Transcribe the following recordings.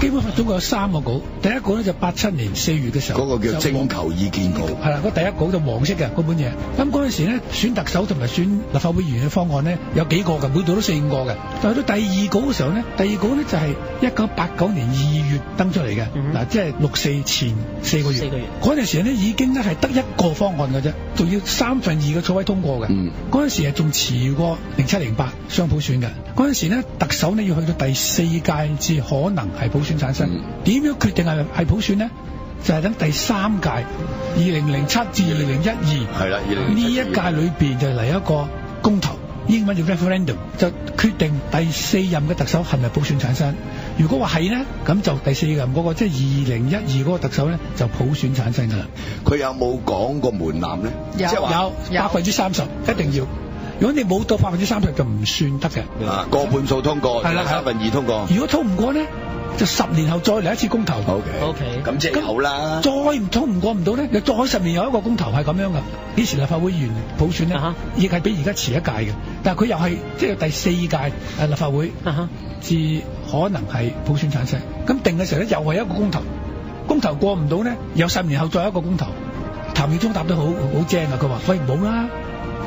基本法總共有3個稿，第一稿咧就87年4月嘅時候，嗰個叫徵求意見稿，係啦，嗰第一稿就黃色嘅嗰本嘢。咁嗰陣時咧，選特首同埋選立法會議員嘅方案咧有幾個嘅，每度都4-5個嘅。但係到第二稿嘅時候咧，第二稿咧就係1989年2月登出嚟嘅，嗱，即係6·4前4個月。嗰陣時咧已經咧係得一個方案嘅啫，仲要3/2嘅草委通過嘅。嗰陣時係仲遲過07-08雙普選嘅。嗰陣時咧，特首呢要去到第4屆至可能係普選產生。點樣決定係普選呢？就係等第3屆2007至2012係啦，呢一屆裏邊就嚟一個公投，英文叫 referendum， 就決定第4任嘅特首係咪普選產生。如果話係呢，咁就第4任嗰個即係2012嗰個特首呢，就普選產生㗎啦。佢有冇講過門檻呢？有30%一定要。如果你冇到30%就唔算得嘅。過半數通過，係啦，2/3通過。如果通唔過呢，就10年後再嚟一次公投。OK，咁即係有啦。再通唔過唔到呢，又再10年有一個公投係咁樣噶。以前立法會議員普選呢，亦係比而家遲一屆嘅，但係佢又係即係第4屆立法會至可能係普選產生。咁定嘅時候咧，又係一個公投，公投過唔到呢，有10年後再一個公投。譚耀宗答得好正啊！佢話：喂，冇啦，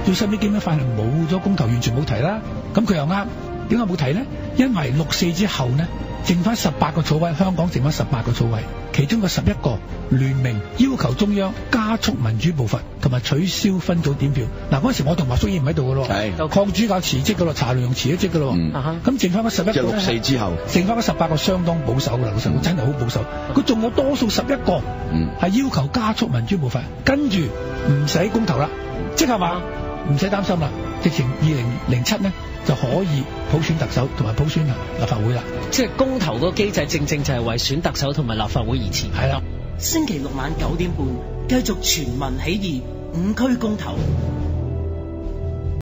最新啲基本法係冇咗公投，完全冇提啦。咁佢又啱，點解冇提呢？因為6·4之後呢，剩翻18個草委，香港剩翻18個草委，其中嘅11個聯名要求中央加速民主步伐，同埋取消分組點票。嗱，嗰陣時我同華叔已經唔喺度噶咯，鄺主教辭職噶咯，查良鏞辭咗職噶咯。咁剩翻嗰11個，即係6·4之後，剩翻嗰18個相當保守噶啦，真係好保守。佢仲有多數11個係要求加速民主步伐，跟住唔使公投啦，即係話唔使擔心啦，直情2007呢就可以普選特首同埋普選立法會啦。即係公投嗰個機制正正就係為選特首同埋立法會而設。係啦。星期六晚9點半繼續全民起義5區公投。